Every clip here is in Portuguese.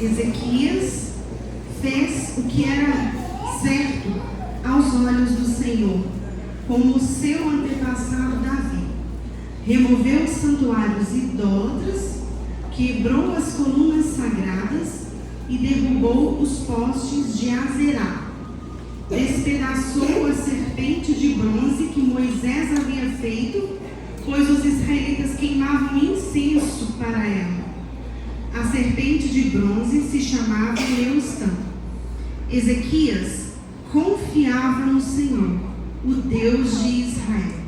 Ezequias fez o que era certo aos olhos do Senhor, como o seu antepassado Davi. Removeu os santuários idólatras, quebrou as colunas sagradas e derrubou os postes de Azerá. Despedaçou a serpente de bronze que Moisés havia feito, pois os israelitas queimavam incenso para ela. A serpente de bronze se chamava Eustã. Ezequias confiava no Senhor, o Deus de Israel.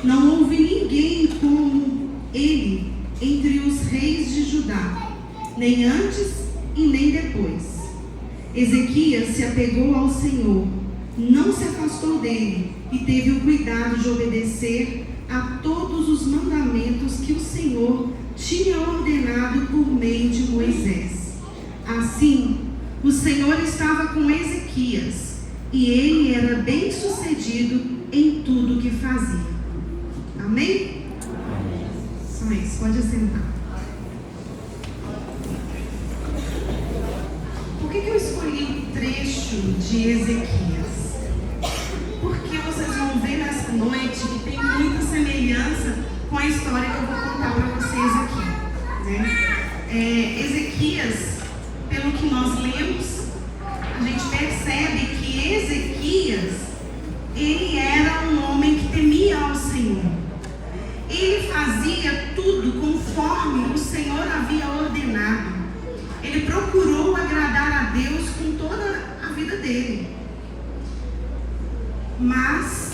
Não houve ninguém como ele entre os reis de Judá, nem antes e nem depois. Ezequias se apegou ao Senhor, não se afastou dele e teve o cuidado de obedecer a todos os mandamentos que o Senhor tinha ordenado por meio de Moisés. Assim, o Senhor estava com Ezequias e ele era bem sucedido em tudo o que fazia. Amém? Só isso, pode assentar. Por que eu escolhi o trecho de Ezequias? Porque vocês vão ver nessa noite que tem muita semelhança com a história que eu vou contar para vocês aqui, né? Ezequias, pelo que nós lemos, a gente percebe que Ezequias, ele era um homem que temia ao Senhor. Ele fazia tudo conforme o Senhor havia ordenado. Ele procurou agradar a Deus com toda a vida dele. Mas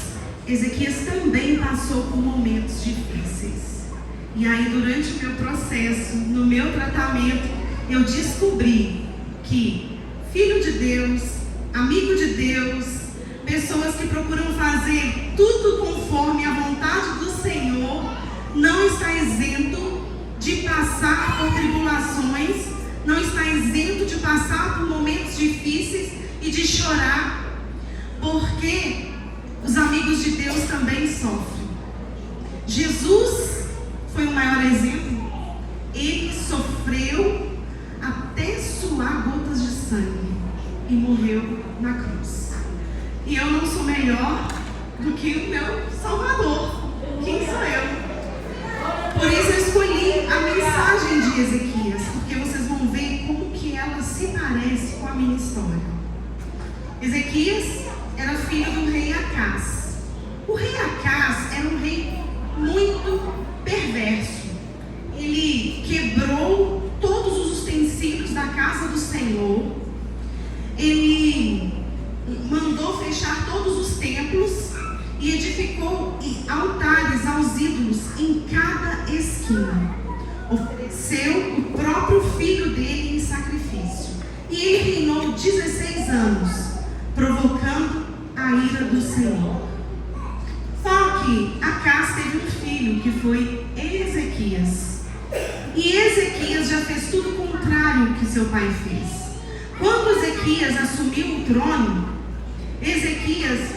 Ezequias também passou por momentos difíceis. E aí, durante o meu processo, no meu tratamento, eu descobri que filho de Deus, amigo de Deus, pessoas que procuram fazer tudo conforme a vontade do Senhor, não está isento de passar por tribulações, não está isento de passar por momentos difíceis e de chorar, porque os amigos de Deus também sofrem. Jesus foi o maior exemplo. Ele sofreu até suar gotas de sangue e morreu na cruz. E eu não sou melhor do que o meu Salvador. Quem sou eu? Por isso eu escolhi a mensagem de Ezequias, porque vocês vão ver como que ela se parece com a minha história. Ezequias era filho do rei Acaz. O rei Acaz era um rei muito perverso. Ele quebrou todos os utensílios da casa do Senhor. Ele mandou fechar todos os templos e edificou altares aos ídolos em cada esquina. Ofereceu o próprio filho dele em sacrifício. E ele reinou 16 anos, provocando a ira do Senhor. Só que Acaz teve um filho, que foi Ezequias. E Ezequias já fez tudo o contrário que seu pai fez. Quando Ezequias assumiu o trono, Ezequias,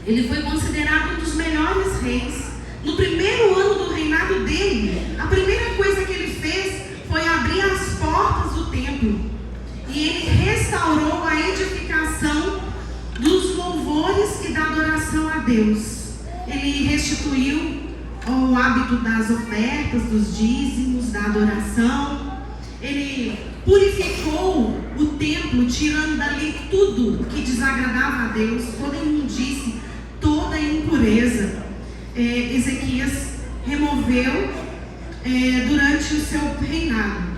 ele foi considerado um dos melhores reis. No primeiro ano do reinado dele, a primeira coisa que ele fez foi abrir as portas do templo. E ele restaurou a edificação dos louvores e da adoração a Deus. Ele restituiu o hábito das ofertas, dos dízimos, da adoração. Ele purificou o templo, tirando dali tudo que desagradava a Deus, toda imundície, toda impureza. Ezequias removeu durante o seu reinado.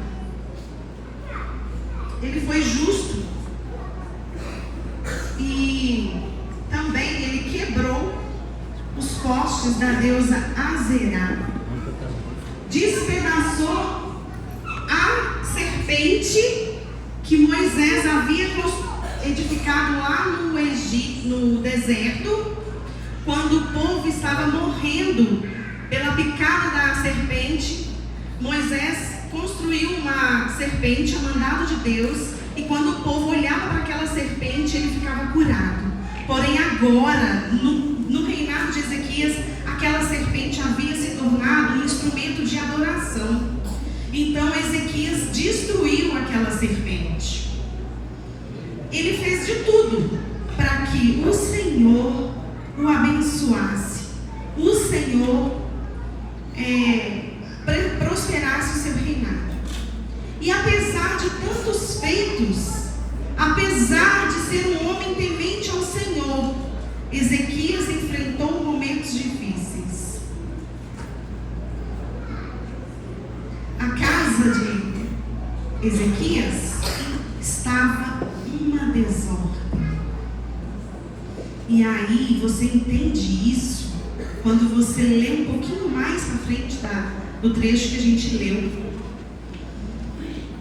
Ele foi justo e também ele quebrou os postes da deusa Azerá. Despedaçou a serpente que Moisés havia edificado lá no Egito, no deserto, quando o povo estava morrendo pela picada da serpente. Moisés construiu uma serpente a mandado de Deus, e quando o povo olhava para aquela serpente, ele ficava curado. Porém, agora, no reinado de Ezequias, aquela serpente havia se tornado um instrumento de adoração. Então Ezequias destruiu aquela serpente. Ele fez de tudo para que o Senhor o abençoasse, o Senhor prosperasse o seu reinado. E apesar de tantos feitos, apesar de ser um homem temente ao Senhor, Ezequias enfrentou momentos difíceis. A casa de Ezequias estava uma desordem. E aí você entende isso quando você lê um pouquinho mais para frente do trecho que a gente leu.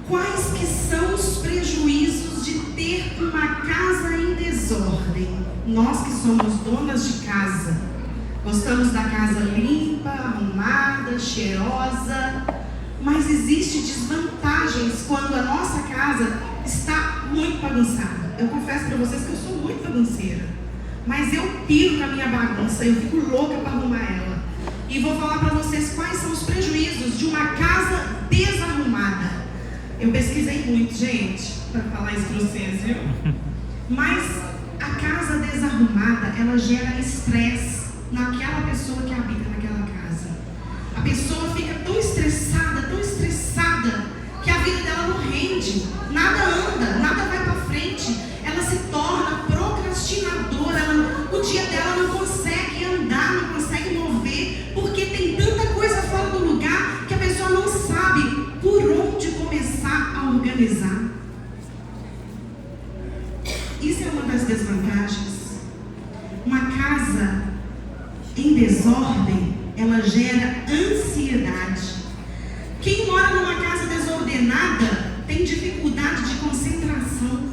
Quais que são os prejuízos de ter uma casa em desordem? Nós que somos donas de casa, gostamos da casa limpa, arrumada, cheirosa, mas existem desvantagens quando a nossa casa está muito bagunçada. Eu confesso para vocês que eu sou muito bagunceira, mas eu piro com a minha bagunça, eu fico louca para arrumar ela. E vou falar para vocês quais são os prejuízos de uma casa desarrumada. Eu pesquisei muito, gente, para falar isso para vocês, viu? Mas a casa desarrumada, ela gera estresse naquela pessoa que habita naquela casa. A pessoa fica tão estressada, que a vida dela não rende, nada anda, nada vai para frente. Ela se torna procrastinadora, o dia dela não consegue andar, não consegue mover, porque tem tanta coisa fora do lugar que a pessoa não sabe por onde começar a organizar. Isso é uma das desvantagens. Uma casa em desordem, ela gera ansiedade. Quem mora numa casa desordenada tem dificuldade de concentração.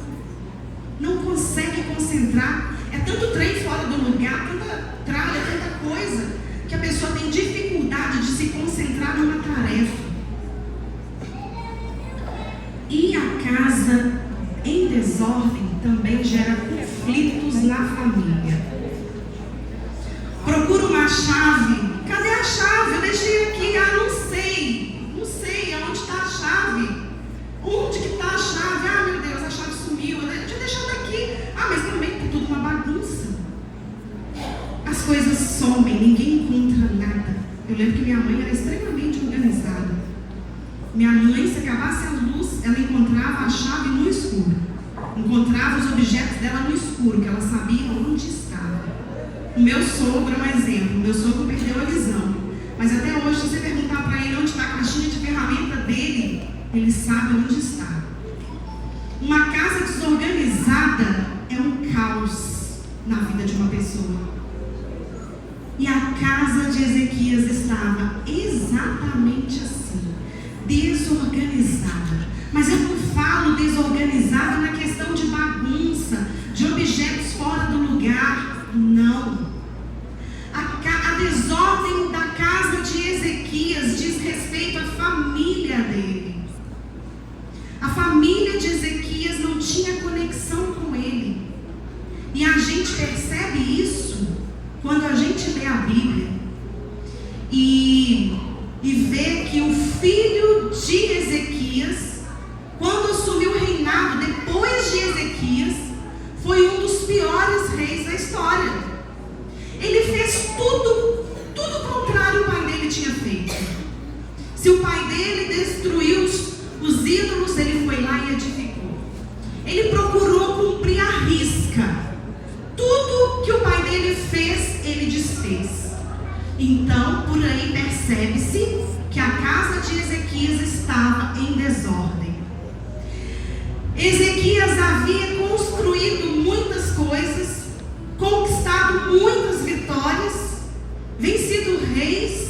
Não consegue concentrar. É tanto trem fora do lugar, tanta tralha, tanta coisa, que a pessoa tem dificuldade de se concentrar numa tarefa. E a casa em desordem também gera conflitos na família. Procura uma chave. Cadê a chave? Eu deixei aqui. Não sei aonde está a chave. Onde que está a chave? Meu Deus, a chave sumiu. Eu tinha deixado aqui. Mas também está tudo uma bagunça. As coisas somem, ninguém encontra nada. Eu lembro que minha mãe era extremamente organizada. Minha mãe, se acabasse a luz, ela encontrava a chave no escuro. Encontrava os objetos dela no escuro, que ela sabia onde estava. O meu sogro é um exemplo. O meu sogro perdeu a visão. Mas até hoje, se você perguntar para ele onde está a caixinha de ferramenta dele, ele sabe onde está. Uma casa desorganizada é um caos na vida de uma pessoa. E a casa de Ezequias estava exatamente assim, desorganizada. Mas eu não falo desorganizada na questão de bagunça, de objetos fora do lugar. Não. A desordem da casa de Ezequias diz respeito à família dele. A família de Ezequias não tinha conexão com ele. E a gente percebe isso quando a gente lê a Bíblia e vê que o filho de Ezequias, quando assumiu o reinado depois de Ezequias, foi um dos piores reis da história. Ele fez tudo contrário ao pai dele tinha feito. Se o pai dele destruiu os ídolos, ele foi lá e edificou. Ele procurou cumprir à risca. Tudo que o pai dele fez, ele desfez. Então, por aí percebe-se que a casa de Ezequias estava em desordem. Ezequias havia construído muitas coisas, conquistado muitas vitórias, vencido reis,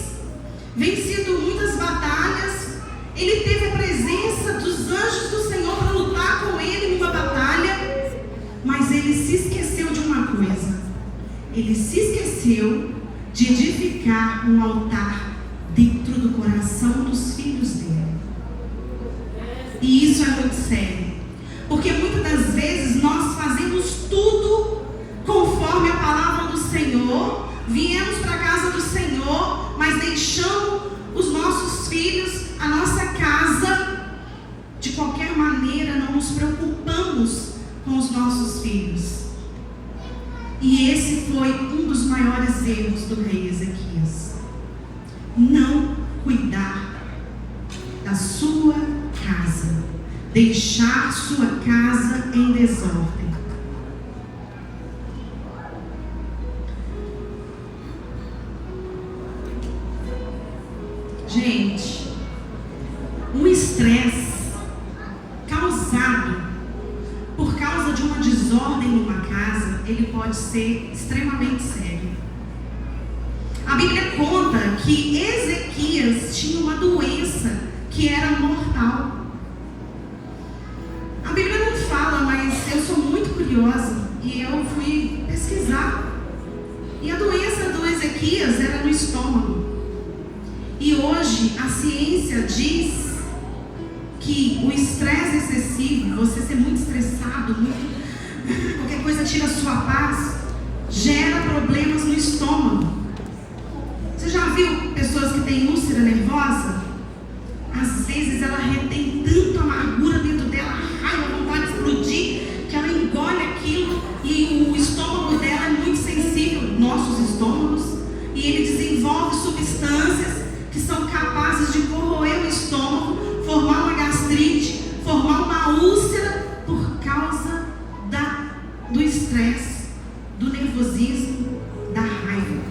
vencido muitas batalhas. Ele teve a presença dos anjos do Senhor para lutar com ele numa batalha, mas ele se esqueceu de uma coisa. Ele se esqueceu de edificar um altar dentro do coração dos filhos dele. E isso é muito sério, porque muitas das vezes nós fazemos tudo conforme a palavra do Senhor, viemos para a casa do Senhor, mas deixamos os nossos filhos, a nossa casa, de qualquer maneira nos preocupamos com os nossos filhos. E esse foi um dos maiores erros do rei Ezequias. Não cuidar da sua casa. Deixar sua casa em desordem. Gente, um estresse causado por causa de uma desordem numa casa, ele pode ser extremamente sério. A Bíblia conta que Ezequias tinha uma doença que era mortal. A Bíblia não fala, mas eu sou muito curiosa e eu fui pesquisar. E a doença do Ezequias era no estômago. E hoje a ciência diz que o estresse excessivo, você ser muito estressado, qualquer coisa tira a sua paz, gera problemas no estômago. Você já viu pessoas que têm úlcera nervosa? Às vezes ela retém tanto amargura dentro dela, raiva, vontade de explodir, que ela engole aquilo e o estômago dela é muito sensível, nossos estômagos, e ele desenvolve substâncias que são capazes de corroer o estômago, formar uma gastrite, formar uma úlcera por causa do estresse, do nervosismo, da raiva.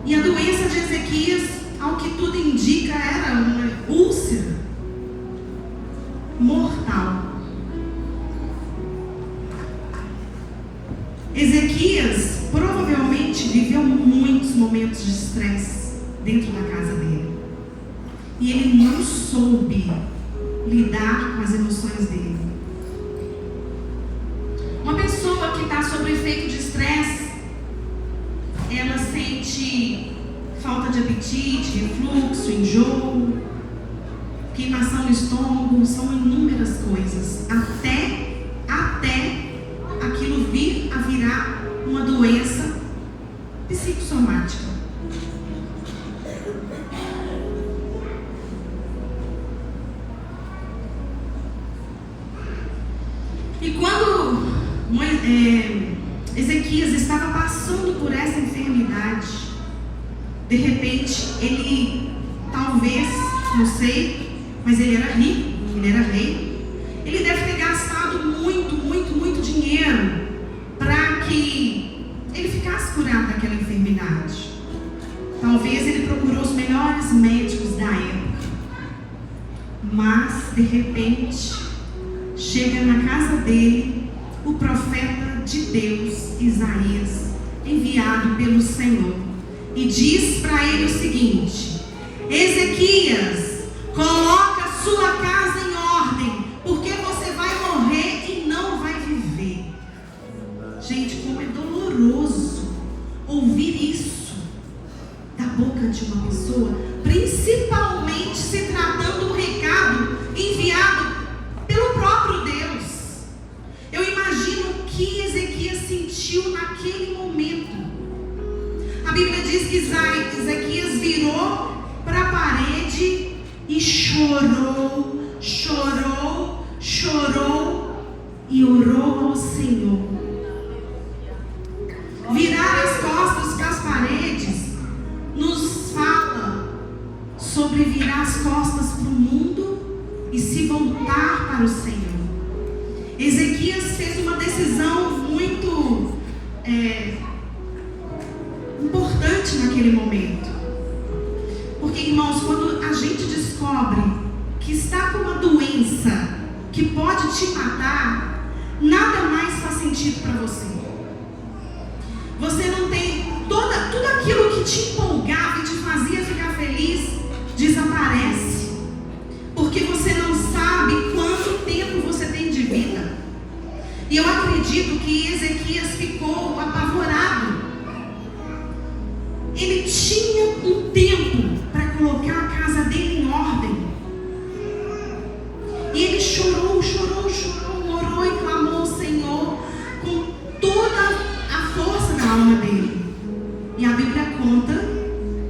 E a doença de Ezequias, ao que tudo indica, era uma úlcera mortal. Ezequias provavelmente viveu muitos momentos de estresse dentro da casa dele. E ele não soube lidar com as emoções dele. Uma pessoa que está sob efeito de estresse, ela sente falta de apetite, refluxo, enjoo, queimação no estômago, são inúmeras coisas, até aquilo vir a virar uma doença psicossomática. E quando Ezequias estava passando por essa enfermidade, de repente ele, talvez, não sei, mas ele era rico, ele era rei, ele deve ter gastado muito dinheiro para que ele ficasse curado daquela enfermidade. Talvez ele procurou os melhores médicos da época, mas de repente chega na casa dele o profeta de Deus, Isaías, enviado pelo Senhor, e diz para ele o seguinte: Ezequias, coloca a sua casa em ordem, porque você vai morrer e não vai viver. Gente, como é doloroso ouvir isso da boca de uma pessoa, principalmente se tratando de um recado enviado pelo próprio Deus. Eu imagino o que Ezequias sentiu naquele momento. A Bíblia diz que Ezequias virou para a parede e chorou e orou ao Senhor. Virar as costas para as paredes nos fala sobre virar as costas para o mundo e se voltar para o Senhor. Ezequias fez uma decisão muito importante naquele momento. Porque, irmãos, quando a gente descobre que está com uma doença que pode te matar, nada mais faz sentido para você. Você não tem tudo aquilo que te empolgava e te fazia ficar feliz, desaparece. Porque você não sabe quanto tempo você tem de vida. E eu acredito que Ezequias ficou apavorado. Ele tinha um tempo para colocar a casa dele em ordem. E ele chorou, orou e clamou ao Senhor com toda a força da alma dele. E a Bíblia conta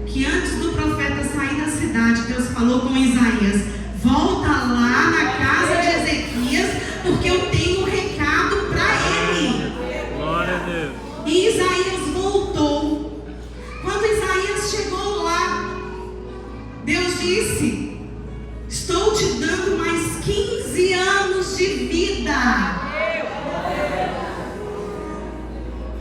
que antes do profeta sair da cidade, Deus falou com Isaías: volta lá na casa de porque eu tenho um recado para ele. Glória a Deus. E Isaías voltou. Quando Isaías chegou lá, Deus disse: estou te dando mais 15 anos de vida.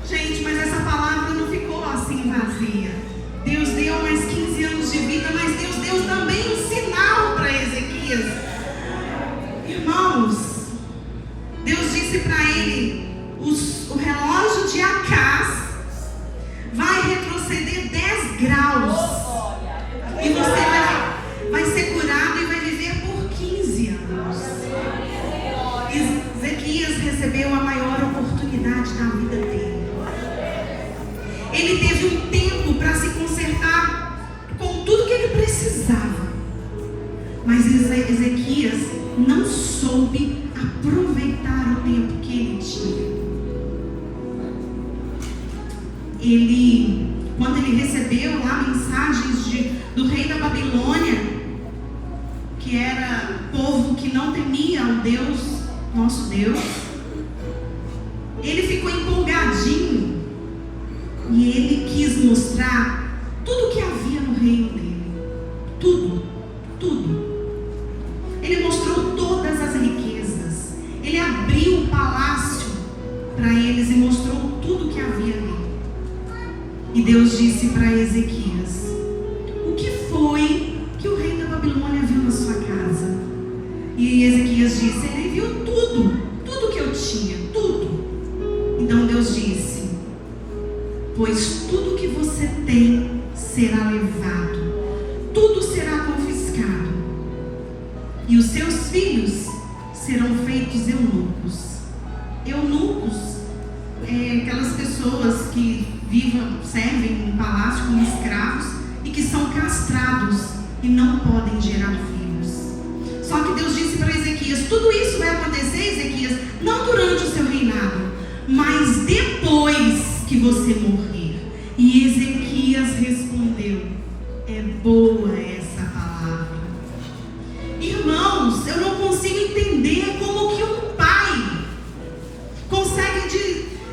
Gente, mas essa palavra não ficou assim vazia. Deus deu mais 15 anos de vida, mas Deus deu também um sinal para Ezequias. Irmãos, Deus disse para ele: o relógio de Acaz vai retroceder 10 graus. E você vai ser curado e vai viver por 15 anos. Ezequias recebeu a maior oportunidade da vida dele. Ele teve um tempo para se consertar com tudo que ele precisava. Mas Ezequias não soube aproveitar o tempo que ele tinha. Quando ele recebeu lá mensagens do rei da Babilônia, que era povo que não temia ao Deus, nosso Deus, ele ficou empolgadinho e ele quis mostrar tudo o que havia no reino dele. Tudo. Ele mostrou todas as riquezas. Ele abriu o palácio para eles e mostrou tudo o que havia ali. E Deus disse para Ezequias: o que foi que o rei da Babilônia viu na sua casa? E Ezequias disse: ele viu tudo que eu tinha, tudo. Então Deus disse: pois tudo que você tem será levado, tudo será confiscado, e os seus filhos serão feitos eunucos. Eunucos é aquelas pessoas que servem no palácio como escravos e que são castrados e não podem gerar filhos. Só que Deus disse para Ezequias: tudo isso vai acontecer, Ezequias, não durante o seu reinado, mas depois que você morrer. E Ezequias respondeu: é boa essa palavra. Irmãos, eu não consigo entender como que um pai consegue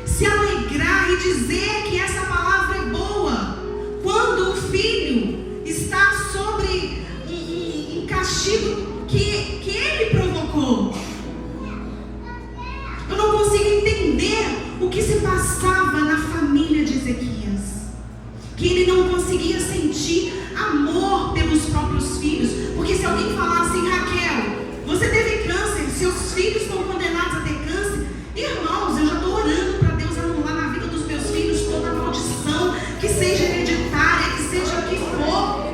se alegrar e dizer que essa palavra é boa, quando o filho está sobre um castigo que ele provocou. Eu não consigo entender o que se passava na família de Ezequias, que ele não conseguia sentir amor pelos próprios filhos. Porque se alguém falasse assim: Raquel, você teve câncer, seus filhos estão condenados a ter câncer, irmãos, eu já estou orando para Deus anular na vida dos meus filhos toda a maldição, que seja hereditária, que seja o que for.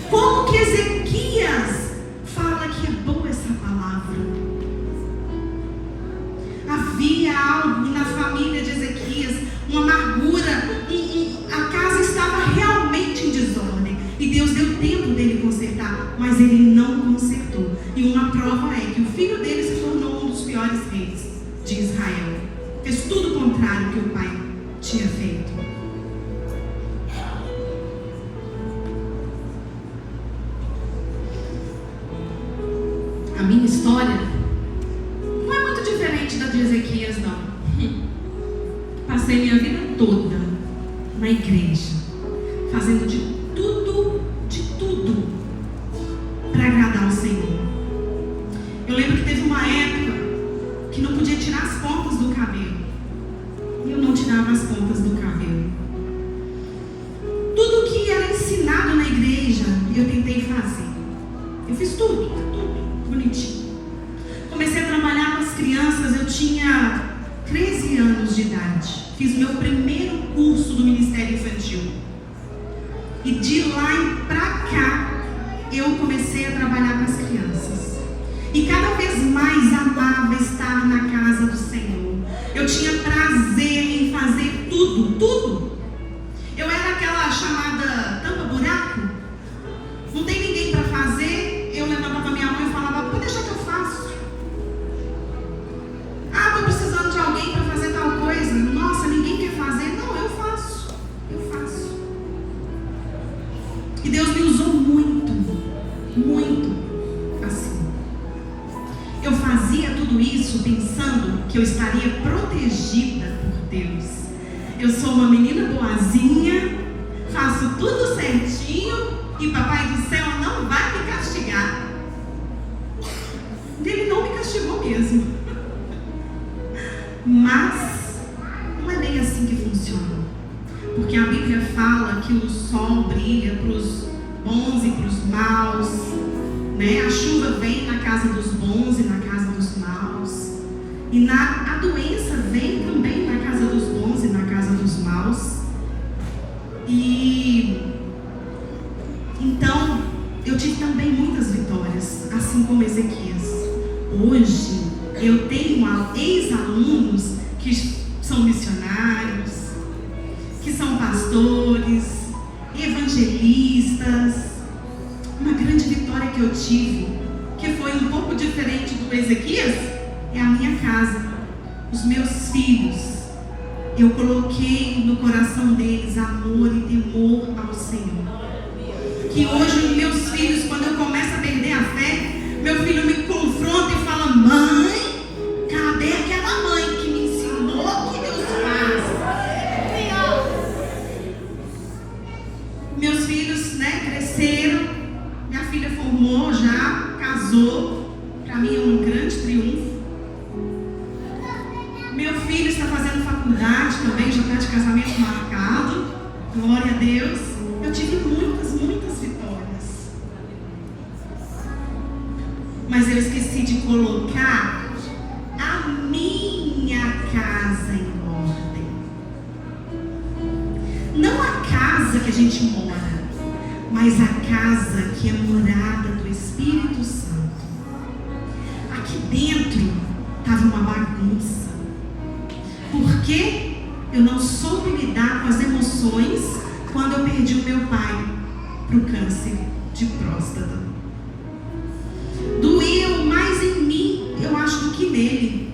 Como que Ezequias fala que é boa essa palavra? Havia algo na família de Ezequias, uma amargura, a casa estava realmente em desordem, e Deus deu tempo dele consertar, mas ele não consertou. E uma prova é que o filho dele se tornou um dos piores reis de Israel. Fez tudo o contrário que o pai tinha feito. A minha história não é muito diferente da de Ezequias, não. Passei minha vida toda na igreja, fazendo de tudo para agradar o Senhor. Eu lembro que teve uma época que não podia tirar as pontas do cabelo. E eu não tirava as pontas do cabelo. Tudo que era ensinado na igreja, eu tentei fazer. Eu fiz tudo bonitinho. Comecei a trabalhar com as crianças, eu tinha 13 anos de idade. Fiz meu primeiro curso do Ministério Infantil. E de lá pra cá, eu comecei a trabalhar com as crianças. E cada vez mais amava estar na casa do Senhor. Eu tinha prazer em fazer tudo. Eu era aquela chamada tampa-buraco. Não tem ninguém para fazer. Eu levantava minha mão e falava: pode deixar que eu faço. Ah, estou precisando de alguém para fazer tal coisa. Nossa, ninguém quer fazer. Não, eu faço. E Deus me usou muito assim. Eu fazia tudo tudo isso pensando que eu estaria protegida por Deus. Eu sou uma menina boazinha, faço tudo certinho e Papai do Céu não vai me castigar. Ele não me castigou mesmo. Mas não é bem assim que funciona. Porque a Bíblia fala que o sol brilha para os bons e para os maus, né? A chuva vem na casa dos bons e na casa dos maus. E a doença vem também na casa dos bons e na casa dos maus. E então eu tive também muitas vitórias, assim como Ezequias. Hoje eu tenho ex-alunos que são missionários, que são pastores, evangelistas. Uma grande vitória que eu tive, que foi um pouco diferente do Ezequias, é a minha casa, os meus filhos. Eu coloquei no coração deles amor e temor ao Senhor. Que hoje os meus filhos, quando eu começo a perder a fé, meu filho me confronta e fala: mãe, cadê aquela mãe que me ensinou que Deus faz? Meus filhos, né, cresceram. Minha filha formou já, casou. Para mim é um grande triunfo. Meu filho está fazendo faculdade também, já está de casamento marcado. Glória a Deus. Eu tive muitas vitórias. Mas eu esqueci de colocar a minha casa em ordem. Não a casa que a gente mora, mas a casa que é morada do Espírito Santo. Aqui dentro estava uma bagunça. Porque eu não soube lidar com as emoções quando eu perdi o meu pai para o câncer de próstata. Doeu mais em mim, eu acho, do que nele.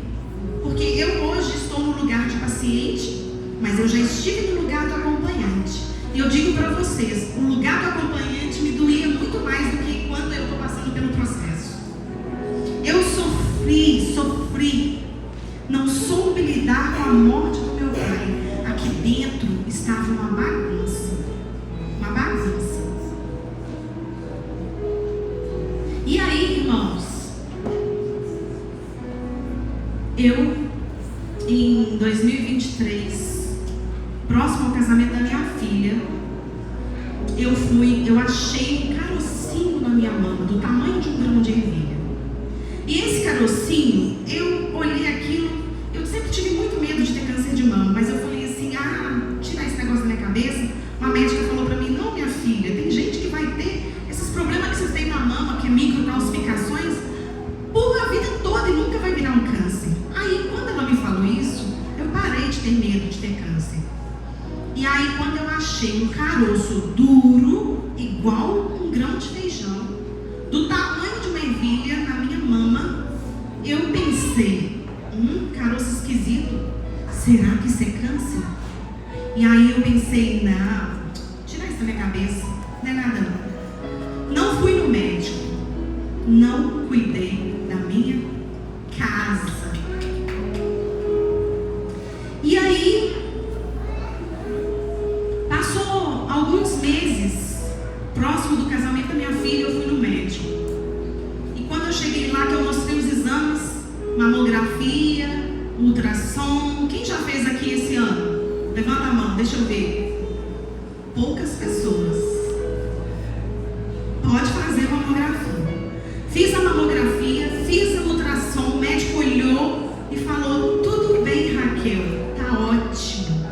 Porque eu hoje estou no lugar de paciente, mas eu já estive no lugar do acompanhante. E eu digo para vocês, o lugar do acompanhante me doía muito mais do que quando eu estou passando pelo processo. Eu sofri. Não soube lidar com a morte do meu pai. Aqui dentro estava uma bagunça. Uma bagunça. E aí, irmãos, eu, em 2023, próximo ao casamento da minha filha, eu achei um carocinho na minha mama, do tamanho de um grão de ervilha. E esse carocinho, eu olhei aquilo, eu sempre tive muito medo de ter câncer de mama, mas eu falei assim: tirar esse negócio da minha cabeça. Uma médica falou pra mim: não, minha filha, tem gente que vai ter esses problemas que vocês têm na mama, que é microcalcificações, por a vida toda e nunca vai virar um câncer. Aí, quando ela me falou isso, eu parei de ter medo de ter câncer. E aí, quando eu achei um caroço duro, igual um grão de feijão, do tamanho de uma ervilha na minha mama, eu pensei: caroço esquisito, será que isso é câncer? E aí eu pensei: não, tirar isso da minha cabeça, não é nada não. Não fui no médico, não cuidei da minha casa. E aí, passou alguns meses, próximo do casamento da minha filha, eu fui no médico. E quando eu cheguei lá, que eu mostrei os exames, mamografia, ultrassom. Quem já fez aqui esse ano? Levanta a mão, deixa eu ver. Poucas pessoas. Pode fazer mamografia. Fiz a mamografia, fiz a ultrassom, o médico olhou e falou: tudo bem, Raquel, tá ótimo.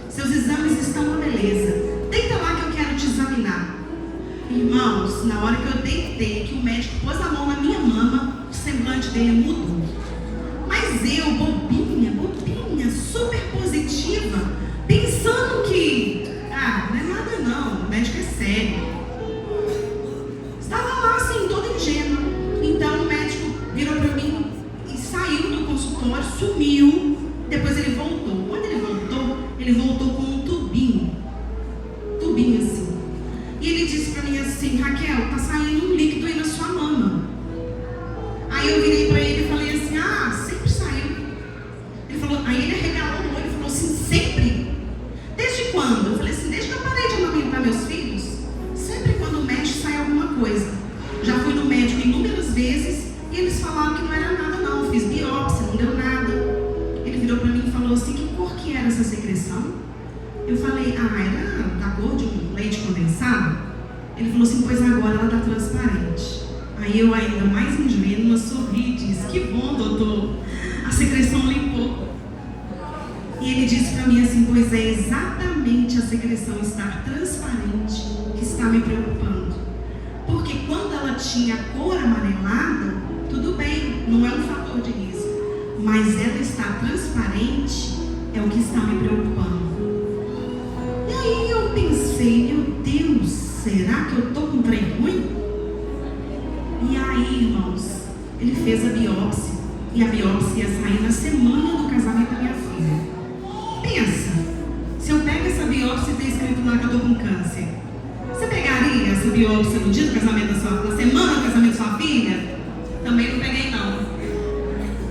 Seus exames estão uma beleza. Deita lá que eu quero te examinar. Irmãos, na hora que eu deitei, que o médico pôs a mão na minha mama, o semblante dele mudou. Mas eu, bobinha, super positiva, pensando que, não é nada não, o médico é sério. Estava lá assim, toda ingênua. Então o médico virou para mim e saiu do consultório, sumiu. Depois ele voltou. Quando ele voltou com um tubinho assim. E ele disse para mim assim: Raquel, tá saindo um líquido aí na sua mama. Aí eu virei para ele e falei assim: mais ingênua, sorri e disse: que bom, doutor, a secreção limpou. E ele disse para mim assim: pois é exatamente a secreção estar transparente que está me preocupando. Porque quando ela tinha a cor amarelada, tudo bem, não é um fator de risco. Mas ela estar transparente é o que está me preocupando. E aí eu pensei: meu Deus, será que eu estou com um trem ruim? E aí, irmãos, ele fez a biópsia. E a biópsia ia sair na semana do casamento da minha filha. Pensa, se eu pego essa biópsia e tem escrito lá que eu estou com câncer, você pegaria essa biópsia no dia do casamento da sua filha, na semana do casamento da sua filha? Também não peguei não.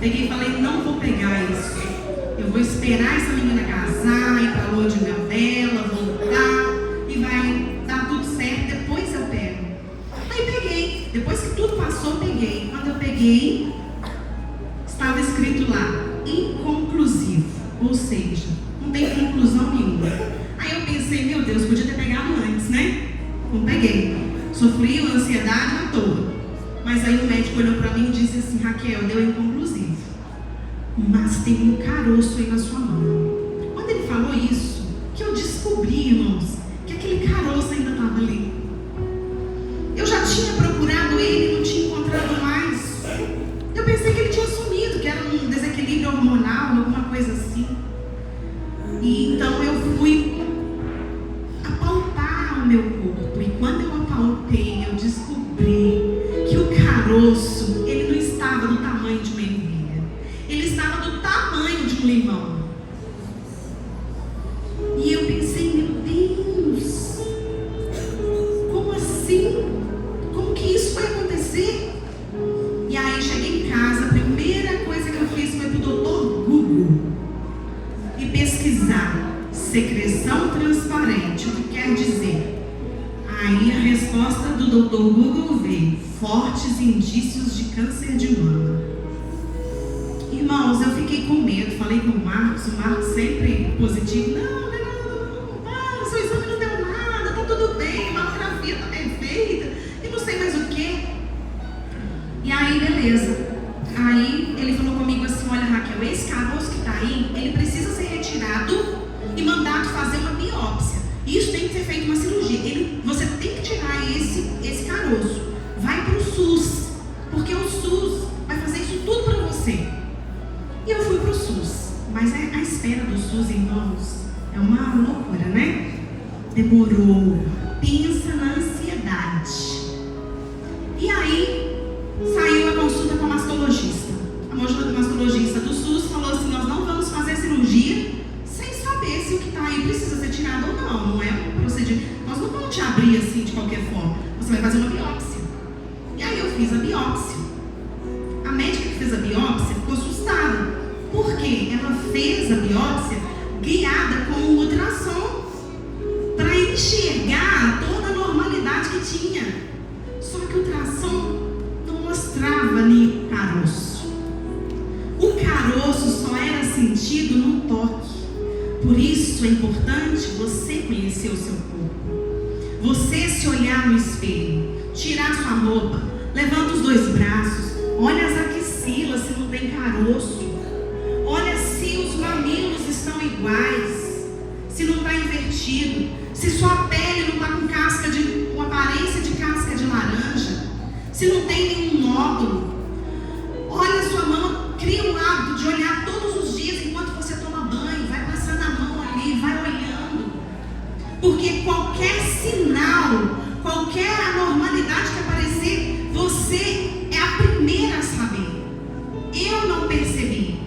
Peguei e falei: não vou pegar isso. Eu vou esperar essa menina casar, ir para a lua de mel dela, voltar, e vai dar tudo certo, depois eu pego. Aí peguei, depois que tudo passou, peguei. Quando eu peguei, estava escrito lá: inconclusivo, ou seja, não tem conclusão nenhuma. Aí eu pensei: meu Deus, podia ter pegado antes, né? Não peguei. Sofri uma ansiedade à toa. Mas aí o médico olhou para mim e disse assim: Raquel, deu inconclusivo, mas tem um caroço aí na sua mão. Quando ele falou isso, que eu descobri, irmãos, que aquele caroço ainda estava ali. Eu já tinha procurado ele e não tinha encontrado mais. Eu pensei que ele tinha sumido, que era um desequilíbrio hormonal, alguma coisa assim. E então eu fui apalpar o meu corpo. E quando eu apalpei, eu descobri que o caroço, ele não estava do tamanho de uma ervilha. Ele estava do tamanho de um limão. E eu pensei: meu Deus, como assim? Como que isso foi acontecer? E aí cheguei em casa, a primeira coisa que eu fiz foi pro Dr. Google e pesquisar secreção transparente, o que quer dizer. Aí a resposta do Dr. Google veio: fortes indícios de câncer de mama. Irmãos, eu fiquei com medo, falei com o Marcos sempre positivo: não, seu exame não deu nada, tá tudo bem, a mamografia tá perfeita, e não sei mais o que. E aí, beleza. Aí ele falou comigo assim: olha, Raquel, esse caroço que tá aí, ele precisa ser retirado e mandado fazer uma biópsia. Isso tem que ser feito uma cirurgia. Você tem que tirar esse caroço. Vai pro SUS, porque o SUS vai fazer isso tudo para você. E eu fui pro SUS. Mas a espera do SUS, irmãos, é uma loucura, né? Demorou. Pensa na ansiedade. E aí saiu a consulta com a mastologista. A mastologista do SUS falou assim: nós não vamos fazer cirurgia sem saber se o que está aí precisa ser tirado ou não. Não é um procedimento. Nós não vamos te abrir assim de qualquer forma. Você vai fazer uma biópsia. E aí eu fiz a biópsia. A médica que fez a biópsia ficou assustada. Por quê? Ela fez a biópsia guiada com o ultrassom para enxergar toda a normalidade que tinha. Só que o ultrassom não mostrava nenhum caroço. O caroço só era sentido no toque. Por isso é importante você conhecer o seu corpo. Você se olhar no espelho, tirar sua roupa, levanta os dois braços, olha as axilas se não tem caroço, olha se os mamilos estão iguais, se não está invertido, se sua pele não está com aparência de casca de laranja, se não tem nenhum nódulo. Olha a sua mão, cria um hábito de olhar todos os dias enquanto você toma banho, vai passando a mão ali, vai olhando, porque qualquer sinal, qualquer anormalidade que aparecer, você é a primeira a saber. Eu não percebi,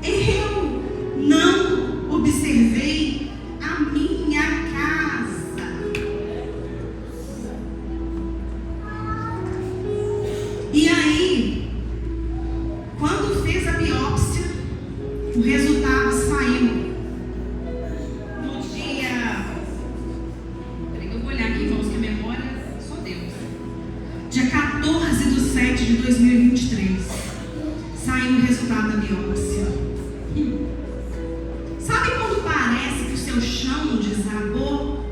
eu não observei a minha casa. E aí, quando fez a biópsia, o resultado saiu no dia... Peraí que eu vou olhar aqui, irmãos, que a memória é só Deus. Dia 14/7/2023, saiu o resultado da biópsia. Sabe quando parece que o seu chão desabou?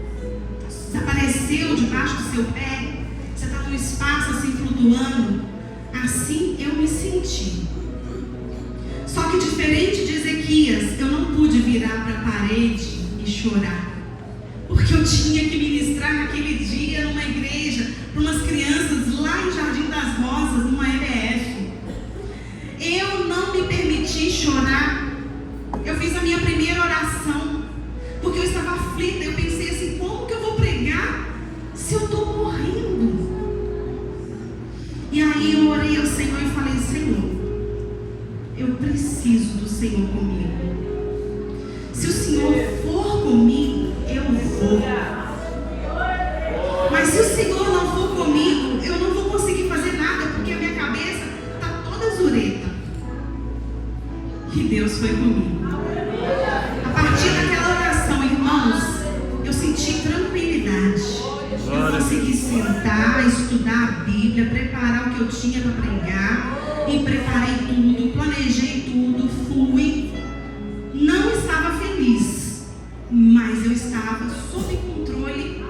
Desapareceu debaixo do seu pé? Você está num espaço assim flutuando? Assim assim eu me senti. Só que diferente de Ezequias, eu não pude virar para a parede e chorar, porque eu tinha que ministrar naquele dia numa igreja para umas crianças lá em Jardim das Rosas, numa EBF. Eu não me permiti chorar. Eu fiz a minha primeira oração, porque eu estava aflita. Eu pensei assim, como que eu vou pregar se eu estou morrendo? E aí eu orei ao Senhor e falei, Senhor, eu preciso do Senhor comigo. Se o Senhor for comigo, eu vou. Mas se o Senhor não for comigo, eu não vou conseguir fazer nada, porque a minha cabeça está toda zureta. E Deus foi comigo. A partir daquela oração, irmãos, eu senti tranquilidade. Eu consegui sentar, estudar a Bíblia, preparar o que eu tinha para pregar. E preparei tudo, planejei tudo, fui. Não estava feliz, mas eu estava sob controle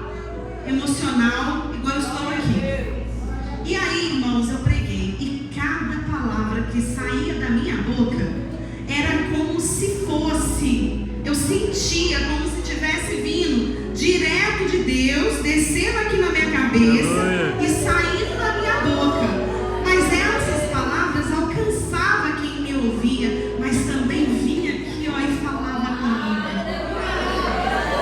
emocional, igual eu estou aqui. E aí, irmãos, eu preguei. E cada palavra que saía da minha boca era como se fosse, eu sentia como se tivesse vindo direto de Deus, descendo aqui na minha cabeça e saindo da minha boca. Mas essas palavras alcançavam quem me ouvia, mas também vinha aqui, ó, e falava comigo.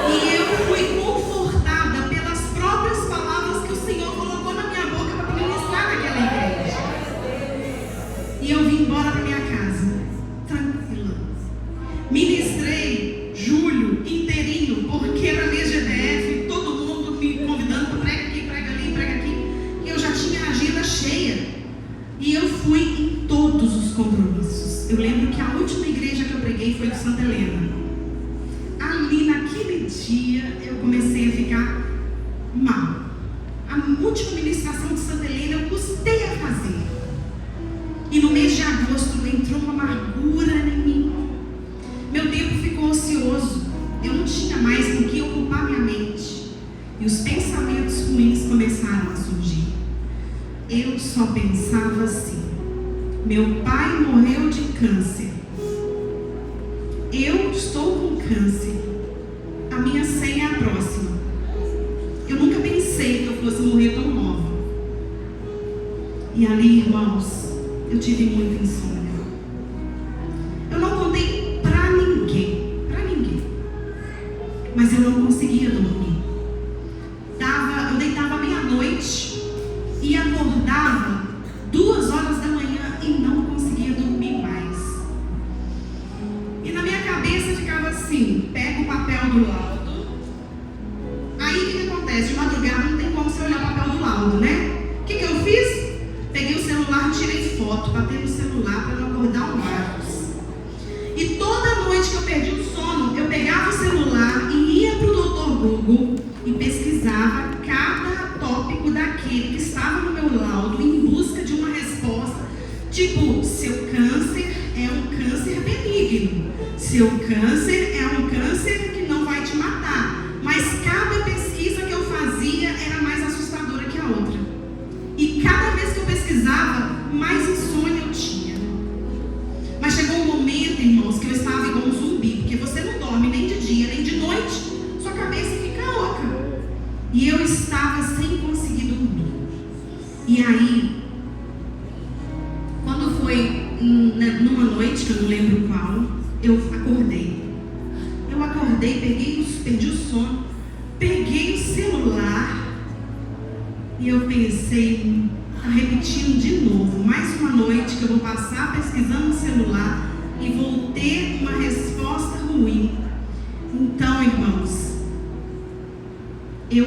E eu fui confortada pelas próprias palavras que o Senhor colocou na minha boca para ministrar naquela igreja. E eu vim embora para minha casa, tranquila. Ministrei julho inteirinho, porque era mês de EBF, todo mundo me convidando, prega aqui, prega ali, prega aqui. E eu já tinha a agenda cheia. E eu fui em todos os compromissos. Eu lembro que a última igreja que eu preguei foi de Santa Helena. Ali naquele dia eu comecei a ficar mal. A última ministração de Santa Helena eu custei a fazer. E no mês de agosto entrou uma amargura em mim. Meu tempo ficou ocioso. Eu não tinha mais com que ocupar minha mente. E os pensamentos ruins começaram a surgir. Eu só pensava assim: meu pai morreu de câncer. Eu estou com câncer. A minha senha é a próxima. Eu nunca pensei que eu fosse morrer tão nova. E ali, irmãos, eu tive muita insônia. Eu não contei pra ninguém. Mas eu não conseguia dormir. Eu deitava meia-noite e acordava 2 horas da manhã e não conseguia dormir mais. E na minha cabeça ficava assim: pega o papel do laudo. Aí o que acontece? De madrugada não tem como você olhar o papel do laudo, né? O que eu fiz? Peguei o celular, tirei foto, botei no celular para não acordar o Marcos. E toda noite que eu perdi o sono, eu pegava o celular e ia para o Dr. Google e pesquisava cada tópico daquele que estava no meu laudo em busca de uma resposta. Tipo, seu câncer é um câncer benigno. Seu câncer é um câncer que não vai te matar. Mas cada pesquisa que eu fazia era mais assustadora que a outra. E cada vez que eu pesquisava, mais insônia eu tinha. Mas chegou um momento, irmãos, que eu estava igual um zumbi. Porque você não dorme nem de dia, nem de noite. Sua cabeça fica louca. E eu estava sem conseguir dormir. E aí, quando foi numa noite, que eu não lembro qual, eu acordei. Perdi o sono, peguei o celular e eu pensei, tá repetindo de novo, mais uma noite que eu vou passar pesquisando no celular e vou ter uma resposta ruim. Então, irmãos, eu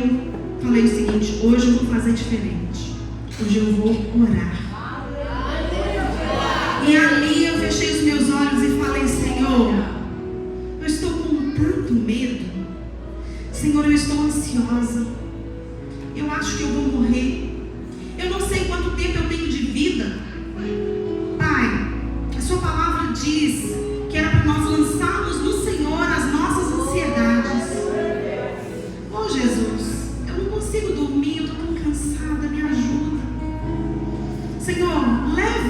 falei o seguinte: hoje eu vou fazer diferente. Hoje eu vou orar. E ali eu fechei os meus olhos e falei: Senhor, eu estou com tanto medo. Senhor, eu estou ansiosa. Eu acho que eu vou morrer. Eu não sei quanto tempo eu tenho de vida. Pai, a sua palavra diz que era para nós lançarmos no Senhor as nossas ansiedades. Oh Jesus, eu não consigo dormir, eu estou tão cansada, me ajuda. Senhor, leve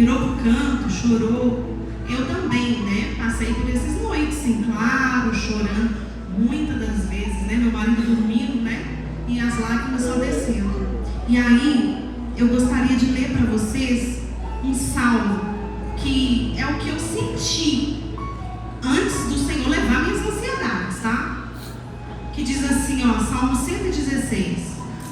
virou pro canto, chorou. Eu também, né? Passei por esses noites em claro, chorando, muitas das vezes, né? Meu marido dormindo, né? E as lágrimas só descendo. E aí, eu gostaria de ler para vocês um salmo, que é o que eu senti antes do Senhor levar minhas ansiedades, tá? Que diz assim, ó, Salmo 116: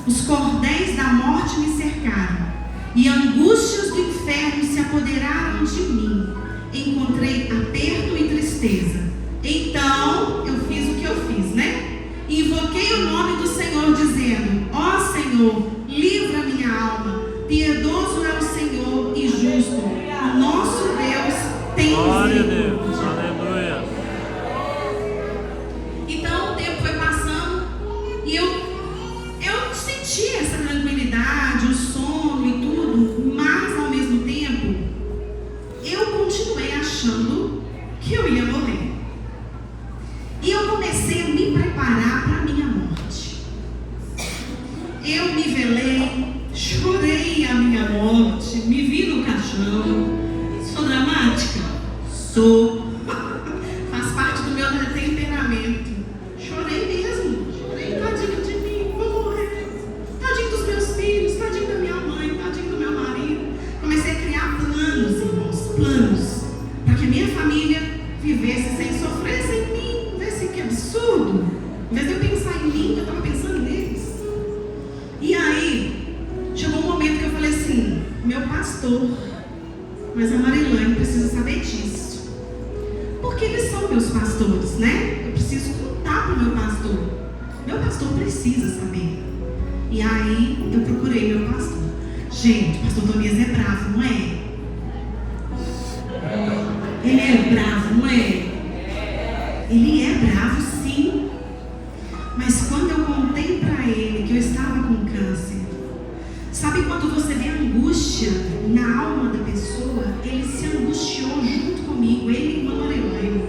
os cordéis da morte me cercaram, e angústias do inferno se apoderaram de mim. Encontrei aperto e tristeza. Então, eu fiz o que eu fiz, né? Invoquei o nome do Senhor, dizendo: ó Senhor, livra minha alma. Piedoso é o Senhor e justo. O nosso Deus tem misericórdia. Aleluia. Então o tempo foi passando e eu senti essa tranquilidade, o sono e tudo, mas ao mesmo tempo eu continuei achando que eu ia morrer. E eu comecei a me preparar para a minha morte. Eu me velei, chorei a minha morte, me vi no caixão. Sou dramática? Sou. Faz parte do meu temperamento. Chorei mesmo. Chorei, tadinho de mim, vou morrer. Tadinho dos meus filhos, tadinho da minha mãe, tadinho do meu marido. Comecei a criar planos, irmãos, planos, para que a minha família vivesse sem sofrer sem mim. Vê que absurdo. Em vez de eu pensar em mim, eu estava pensando neles. E aí, chegou um momento que eu falei assim: meu pastor, mas a Marilane precisa saber disso, porque eles são meus pastores, né? Eu preciso contar para o meu pastor. Meu pastor precisa saber. E aí eu procurei meu pastor. Gente, o pastor Tonias é bravo, não é? Ele é bravo, não é? Ele é bravo, sim. Mas quando eu contei para ele que eu estava com câncer, sabe quando você vê angústia na alma da pessoa? Ele se angustiou junto comigo, ele e irmã Marilane.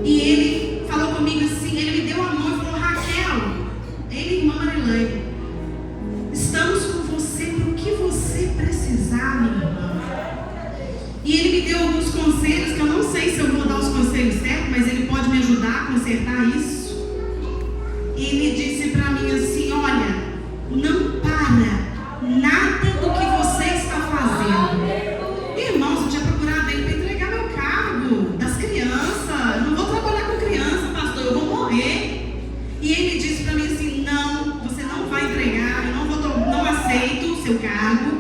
E ele falou comigo assim, ele me deu a mão e falou: Raquel, ele e irmã Marilane, estamos com você para o que você precisar, minha irmã. E ele me deu alguns conselhos, que eu não sei se eu vou dar os conselhos certos, mas ele pode me ajudar a consertar isso. Ele disse para mim assim: olha, não para nada do que você está fazendo. Irmãos, eu tinha procurado ele para entregar meu cargo das crianças. Eu não vou trabalhar com criança, pastor, eu vou morrer. E ele disse para mim assim: não, você não vai entregar, eu não aceito o seu cargo.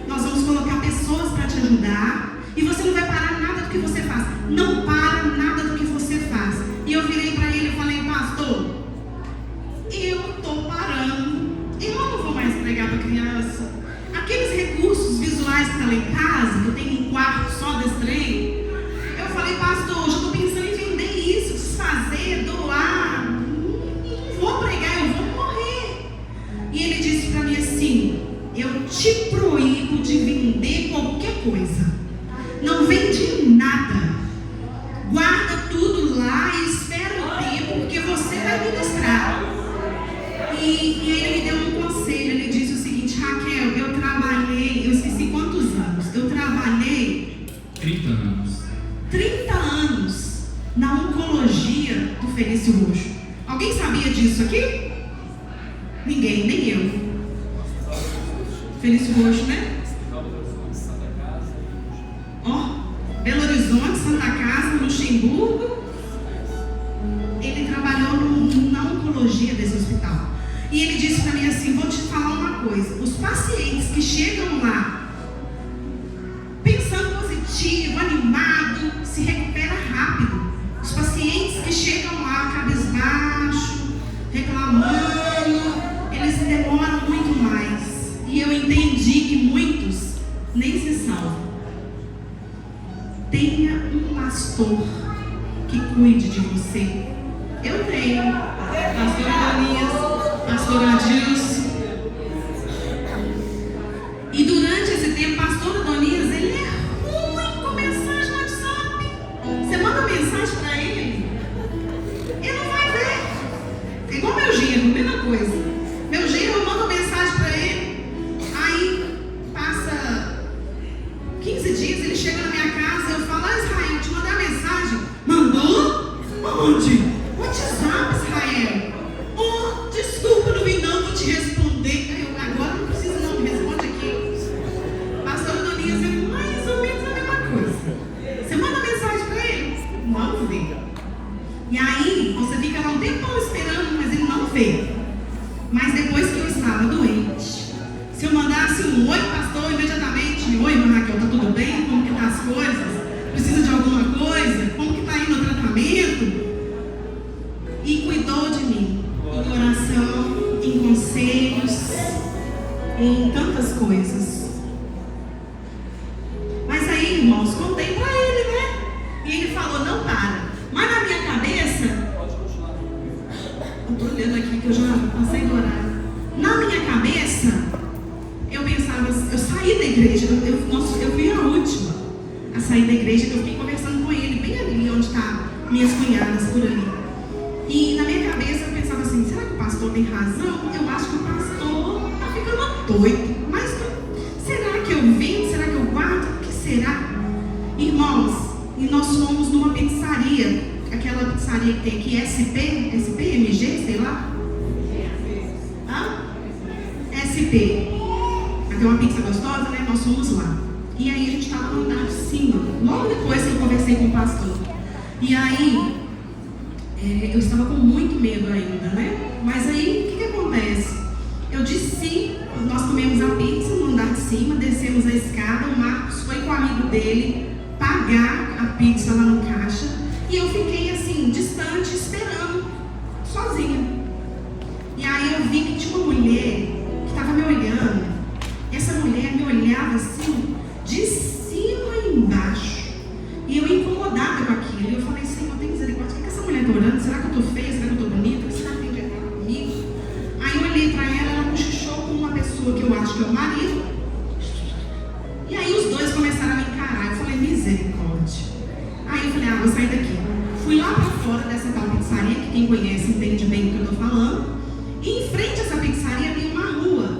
Nós vamos colocar pessoas para te ajudar. E você não vai parar nada do que você faz. Não para nada do que você faz. E eu virei para ele e falei: pastor, eu estou parando. Eu não vou mais entregar para criança. Aqueles recursos visuais que estão lá em casa, que eu tenho um quarto só desse trem, eu falei: pastor, já estou pensando em vender isso, desfazer, doar. Não vou pregar, eu vou morrer. E ele disse para mim assim: eu te proíbo de vender qualquer coisa. Não vende nada. Guarda tudo lá e espera o tempo, porque você vai ministrar. E ele me deu um conselho. Ele disse o seguinte: Raquel, eu trabalhei, eu esqueci quantos anos. Eu trabalhei 30 anos. 30 anos na oncologia do Felício Roxo. Alguém sabia disso aqui? Ninguém, nem eu. Felício Roxo, né? Belo Horizonte, Santa Casa, Luxemburgo. Ele trabalhou na oncologia desse hospital. E ele disse para mim assim: vou te falar uma coisa, os pacientes que chegam lá pensando positivo, animado, se recupera rápido. Os pacientes que chegam lá cabisbaixo, reclamando, eles demoram muito mais. E eu entendi que muitos nem se salvam. Tenha um pastor que cuide de você. Eu tenho. Pastor Adonias, pastor Adilson. E durante esse tempo, pastor Adonias, ele é ruim com mensagem no WhatsApp. Você manda mensagem para ele, ele não vai ver. É igual meu genro, mesma coisa. Meu genro, eu mando mensagem para ele, aí passa 15 Rude, WhatsApp, Israel. Oh, desculpa, não vim não, vou te responder. Agora não precisa não, me responde aqui. Pastor Adonias é mais ou menos a mesma coisa. Você manda mensagem para ele, não vê. E aí, você fica lá um tempão esperando, mas ele não vê. Mas depois que eu estava doente, se eu mandasse um oi, pastor, imediatamente, oi, irmã Raquel, tá tudo bem? Como que tá as coisas? Precisa de alguma coisa? Como que tá indo o tratamento? E cuidou de mim, em oração, em conselhos, em tantas coisas. Mas aí, irmãos, contei pra ele, né? E ele falou, não para. Mas na minha cabeça, eu tô olhando aqui que eu já passei do horário. Na minha cabeça, eu pensava, eu saí da igreja, eu fui a última a sair da igreja, que eu fiquei conversando com ele, bem ali onde tá minhas cunhadas por ali. E na minha cabeça eu pensava assim, será que o pastor tem razão? Eu acho que o pastor tá ficando doido. Mas será que eu vendo? Será que eu guardo? O que será? Irmãos, e nós fomos numa pizzaria, aquela pizzaria que tem aqui, SPMG, sei lá. SP. Tem uma pizza gostosa, né? Nós fomos lá. E aí a gente estava no andar de cima. Logo depois que eu conversei com o pastor. E aí, eu estava com muito medo ainda, né? Mas aí, o que acontece? Eu desci, nós comemos a pizza no andar de cima, descemos a escada, o Marcos foi com o amigo dele pagar a pizza lá no caixa. E eu fiquei assim, distante, esperando, sozinha. E aí eu vi que tinha uma mulher que estava me olhando. Essa mulher me olhava assim, de cima e embaixo. E eu incomodada com aquilo. E eu falei, Senhor, tem misericórdia. O que essa mulher está orando? Será que eu estou feia? Será que eu estou bonita? Será que tem que entrar comigo? Aí eu olhei para ela, ela cochichou com uma pessoa que eu acho que é o marido. E aí os dois começaram a me encarar. Eu falei, misericórdia. Aí eu falei, vou sair daqui. Fui lá para fora dessa tal pizzaria, que quem conhece entende bem do que eu estou falando. E em frente a essa pizzaria tem uma rua.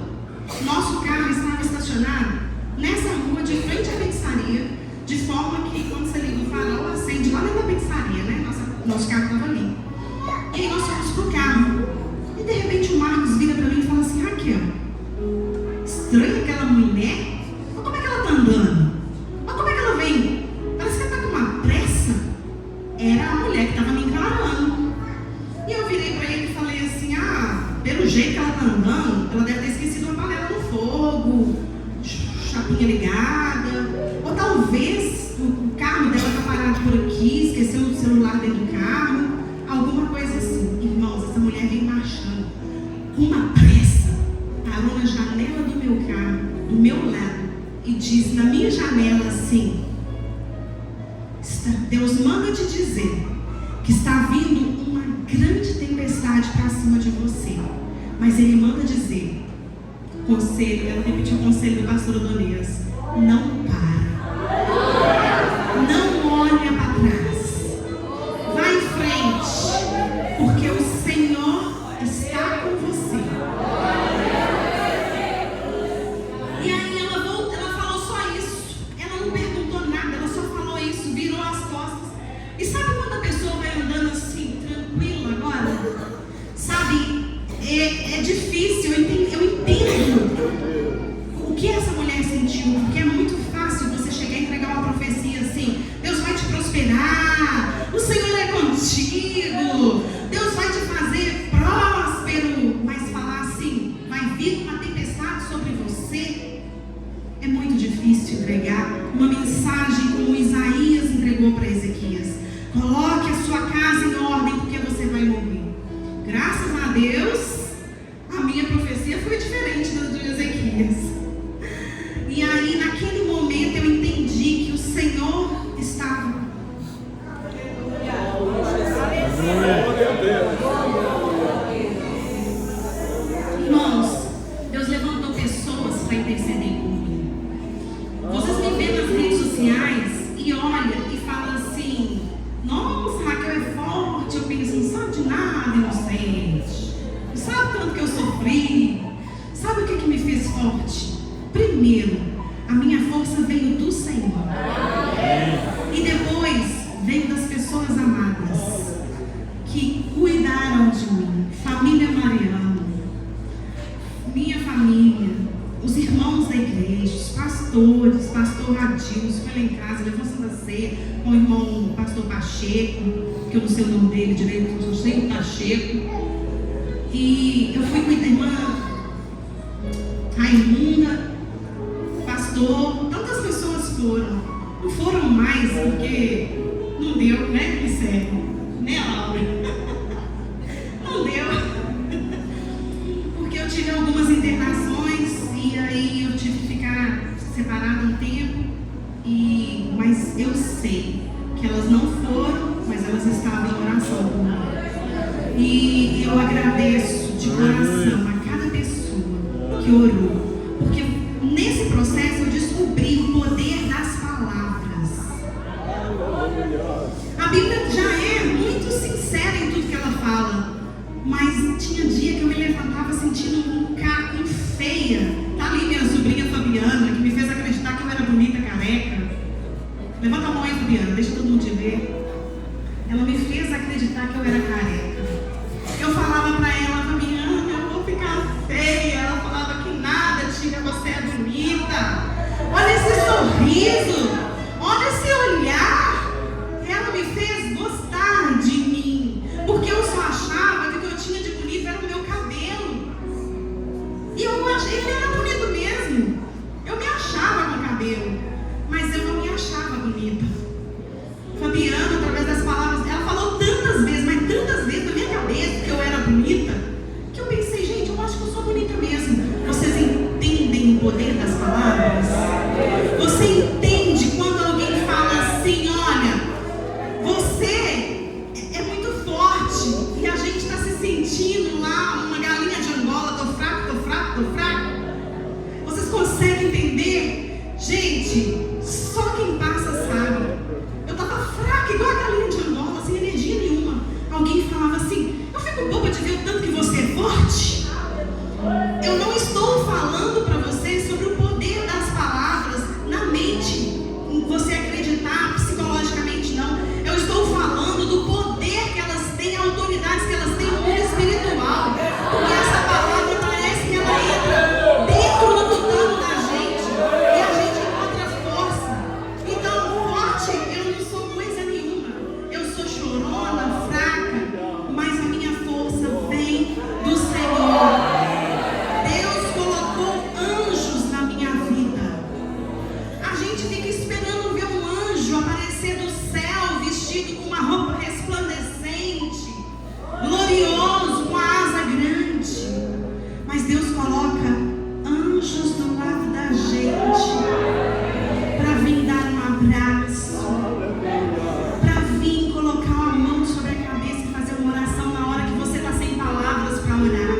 Nosso carro estava estacionado nessa rua, de frente à pizzaria, de forma que quando você liga o farol, acende lá dentro da pizzaria, né? Nosso carro estava ali. E aí nós fomos pro carro. E de repente o Marcos vira para mim e fala assim, Raquel, estranha aquela mulher? Olha como é que ela está andando. Olha como é que ela vem. Parece que ela está com uma pressa. Era a mulher que estava me encarando. E eu virei para ele e falei assim, pelo jeito que ela está andando, ela deve ter esquecido uma panela no fogo, chapinha ligada, ou talvez o carro dela está parado por aqui, esqueceu o celular dentro do carro, alguma coisa assim. Irmãos, essa mulher vem marchando com uma pressa, parou na janela do meu carro, do meu lado, e disse na minha janela assim, Deus manda te dizer que está vindo uma grande tempestade para cima de você, mas Ele manda dizer, conselho, ela repetiu o conselho do pastor Adonias, não para, não olha para trás, vai em frente, porque o Senhor está com você. E aí ela falou só isso, ela não perguntou nada, ela só falou isso, virou as costas. E sabe quando a pessoa vai andando assim, tranquila agora? Sabe, é difícil, eu entendo o que essa mulher sentiu, porque é muito fácil você chegar e entregar uma profecia assim, Deus vai te prosperar, o Senhor é contigo, Deus vai te fazer próspero, mas falar assim, vai vir uma tempestade sobre você, é muito difícil entregar uma mensagem como Isaías entregou para Ezequias. Coloque a sua casa em ordem, porque você vai morrer. Graças a Deus, a minha profecia foi diferente da de Ezequias. E aí, naquele momento, eu entendi que o Senhor estava. Irmãos, Deus levantou pessoas para interceder por mim. Vocês me vêem nas redes sociais e olham e falam assim, nossa, Raquel é forte. Eu penso, não sabe de nada, inocente. Não sabe tanto que eu sofri. Sabe o que me fez forte? Primeiro, a minha força veio do Senhor. E depois veio das pessoas amadas que cuidaram de mim. Família Mariano, minha família, os irmãos da igreja, os pastores, pastor Radilson, foi lá em casa, levou Santa Ceia com o irmão pastor Pacheco, que eu não sei o nome dele direito, eu sei o Pacheco. E eu fui com a irmã Raimunda, pastor, tantas pessoas foram. Não foram mais porque não deu, né, Vicério? Né, Laura? Não deu. Porque eu tive algumas internações e aí eu tive que ficar separada um tempo. Mas eu sei que elas não foram, mas elas estavam em oração comigo. E eu agradeço de coração a cada pessoa que orou, porque nesse processo eu descobri o poder das palavras. A Bíblia já é muito sincera em tudo que ela fala, mas tinha dia que eu me levantava sentindo um caco feia. Tá ali minha sobrinha Fabiana, que me fez acreditar que eu era bonita, careca. Levanta a mão aí, Fabiana, deixa todo mundo te ver. Ela me fez acreditar que eu era careca. Eu falava pra ela, Fabiana, eu vou ficar feia. Ela falava que nada, tia, você é bonita. Olha esse sorriso, olha esse olhar. Ela me fez gostar de mim, porque eu só achava que o que eu tinha de bonito era o meu cabelo. E eu achei que ele era bonito mesmo. Eu me achava com cabelo, mas eu não me achava bonita. Fabiana, através das palavras, ela falou tantas vezes, mas tantas vezes na minha cabeça que eu era bonita, que eu pensei, gente, eu acho que eu sou bonita mesmo. Vocês entendem o poder das palavras? Você entende quando alguém fala assim, olha, você é muito forte e a gente está se sentindo lá uma galinha de Angola, tô fraco, tô fraco, tô fraco. Vocês conseguem entender? Gente, só quem passa sabe. Eu estava fraca, igual a galinha de Angola, sem energia nenhuma. Alguém falava assim, eu fico boba de ver o tanto que você é forte. Eu não estou falando para você sobre o poder das palavras na mente, em você acreditar psicologicamente, não. Eu estou falando do poder que elas têm, a autoridade que elas têm no mundo espiritual. Porque essa palavra parece que ela entra dentro do tutano da gente e a gente encontra força. Então, forte, eu não sou coisa nenhuma. Eu sou chorona, fraca, mas a minha força vem do Senhor. Deus colocou anjos na minha vida. A gente fica esperando ver um anjo aparecer do céu, vestido com uma roupa resplandecente, glorioso, com a asa grande. Mas Deus coloca anjos do lado da gente, para vir dar um abraço, para vir colocar uma mão sobre a cabeça e fazer uma oração na hora que você está sem palavras para orar.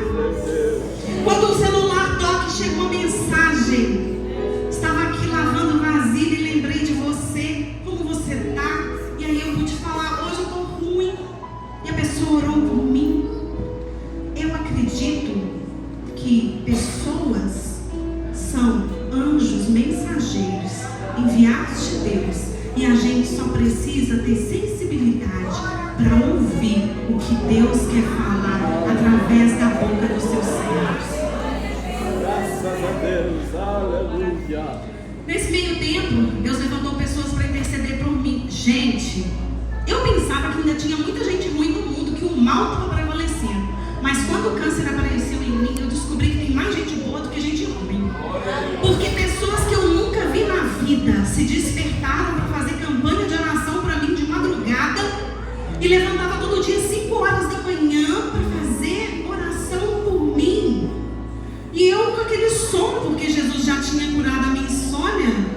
Quando o celular toca e chega uma mensagem, estava aqui lavando vasilha e lembrei de você, como você está, e aí eu pude falar, hoje eu estou ruim, e a pessoa orou por mim. Eu acredito que pessoas são anjos mensageiros enviados de Deus, e a gente só precisa ter sensibilidade para ouvir o que Deus quer falar através da boca dos seus servos. Graças a Deus, aleluia. Nesse meio tempo, Deus levantou pessoas para interceder por mim. Gente, eu pensava que ainda tinha muita gente ruim no mundo, que o mal estava prevalecendo. Mas quando o câncer apareceu em mim, eu descobri que tem mais gente boa do que gente ruim. Porque pessoas que eu nunca vi na vida se despertaram para fazer campanha de oração para mim de madrugada e levantava todo dia 5 horas da manhã para fazer oração por mim. E eu com aquele sono, porque Jesus já tinha curado a minha insônia,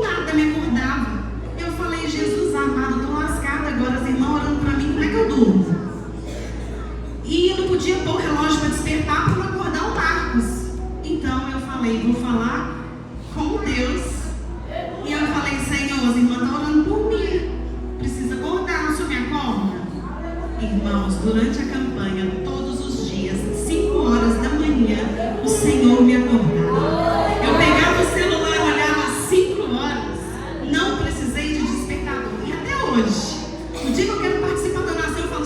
nada me acordava. Eu falei, Jesus amado, estou lascada agora, as irmãs orando para mim, como é que eu durmo? E eu não podia pôr o relógio para despertar para não acordar o Marcos. Então eu falei, vou falar com Deus. E eu falei, Senhor, as irmãs estão orando por mim, precisa acordar, o senhor me acorda? Irmãos, durante a campanha, todos os dias, 5 horas da manhã, o Senhor me acordava. Eu pegava o celular e olhava às 5 horas, não precisei de despertador. E até hoje, o dia que eu quero participar da oração, eu falo,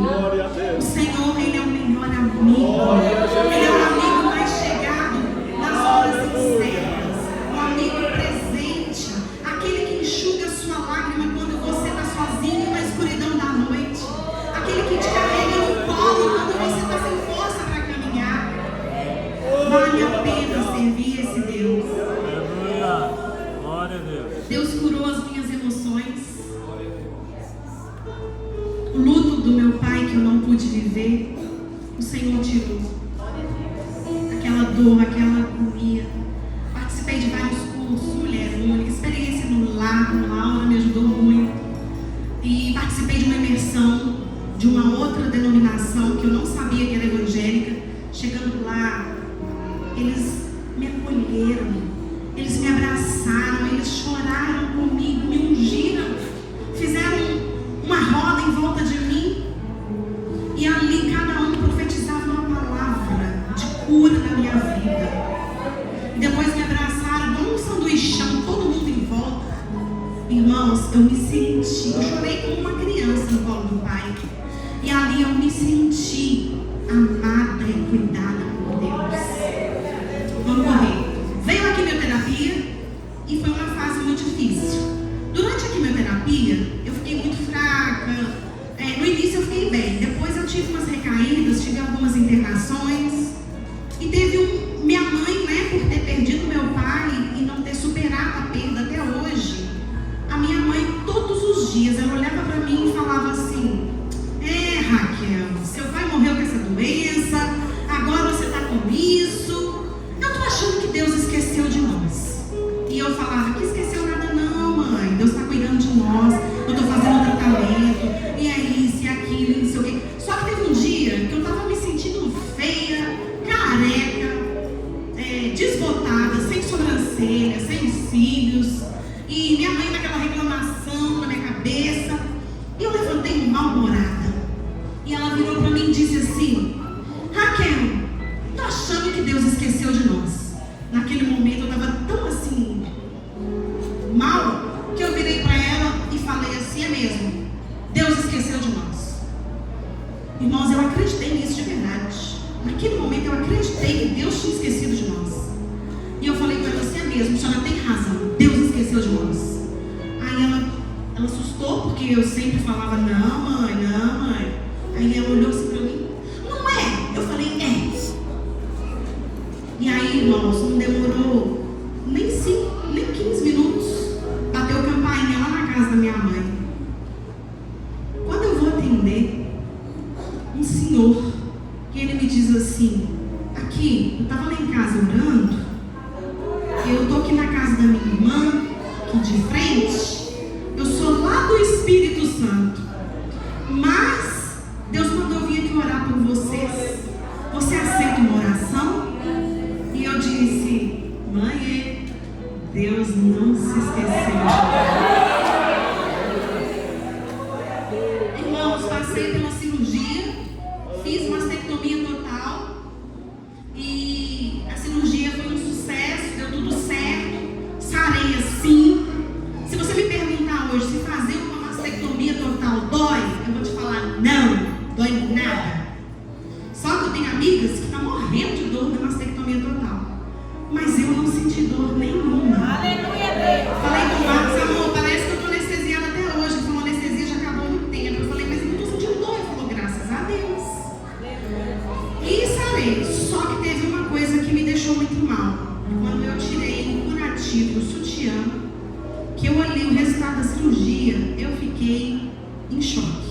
Glória a Deus. O Senhor, Ele é o melhor amigo. Ele é o amigo mais chegado nas horas incertas. O amigo presente. Aquele que enxuga a sua lágrima quando você está sozinho na escuridão da noite. Aquele que te carrega no colo quando você está sem força para caminhar. Vale a pena servir esse Deus. Glória a Deus. Deus curou as minhas emoções. O luto do meu pai que eu não pude viver, o Senhor tirou. Aquela dor, aquela agonia. Participei de vários cursos, mulher única, experiência no lar, Laura me ajudou muito. E participei de uma imersão de uma outra denominação que eu não sabia que era evangélica. Chegando lá, eles me acolheram, eles me abraçaram, eles choraram comigo, me ungiram, fizeram uma roda em volta de mim, e ali cada um profetizava uma palavra de cura na minha vida. E depois me abraçaram, como um sanduichão, todo mundo em volta. Irmãos, eu me senti, eu chorei como uma criança no colo do pai, e ali eu me senti amada e cuidada por Deus. Vamos correr. Veio a quimioterapia e foi uma fase muito difícil. Durante a quimioterapia, eu fiquei muito fraca. No início eu fiquei bem, depois eu tive umas recaídas, tive algumas internações. E teve minha mãe, né, por ter perdido meu pai e não ter superado a perda até hoje. A minha mãe, todos os dias, ela olhava para mim e falava assim: Raquel, seu pai morreu com essa doença, agora você está com isso. Eu estou achando que Deus esqueceu de nós. E eu falava: que esqueceu nada não, mãe, Deus está cuidando de nós, eu estou fazendo um tratamento, e é isso, e aquilo, e não sei o quê. Só que teve um dia que eu estava me sentindo feia, careca, desbotada, sem sobrancelha, sem cílios, e minha mãe naquela reclamação na minha cabeça, e eu levantei mal-humorada, e ela virou para mim e disse assim: Raquel, tô achando que Deus esqueceu de nós. Naquele momento eu estava tão assim, mal, que eu virei para ela e falei assim: é mesmo, Deus esqueceu de nós. Irmãos, eu acreditei nisso de verdade. Naquele momento eu acreditei que Deus tinha esquecido de nós. E eu falei para ela assim: é mesmo, a senhora tem razão, Deus esqueceu de nós. Aí ela assustou, porque eu sempre falava: não mãe, não mãe. Aí ela olhou assim para mim: não é? Eu falei: é. E aí, irmãos, não demorou nem 15 minutos, bateu campainha lá na casa da minha mãe. Quando eu vou atender, um senhor, que ele me diz assim: aqui, eu estava lá em casa orando, eu estou aqui na casa da minha irmã, aqui de frente, eu sou lá do Espírito Santo, mas Deus mandou vir aqui orar por vocês. Você aceita uma oração? E eu disse: mãe, Deus não se esqueceu de mim. Irmãos, passei pela cirurgia, fiz mastectomia total, e a cirurgia foi um sucesso, deu tudo certo, sarei assim. Se você me perguntar hoje se fazer uma mastectomia total dói, eu vou te falar: não, dói nada. Só que eu tenho amigas que estão morrendo de dor na mastectomia total, mas eu não senti dor nenhuma. Aleluia, Deus. Falei com o Marcos: amor, parece que eu estou anestesiada até hoje. Ele falou: a anestesia já acabou há muito tempo. Eu falei: mas eu não estou sentindo dor. Ele falou: graças a Deus. E sarei. Só que teve uma coisa que me deixou muito mal. Quando eu tirei o curativo do sutiã, que eu olhei o resultado da cirurgia, eu fiquei em choque.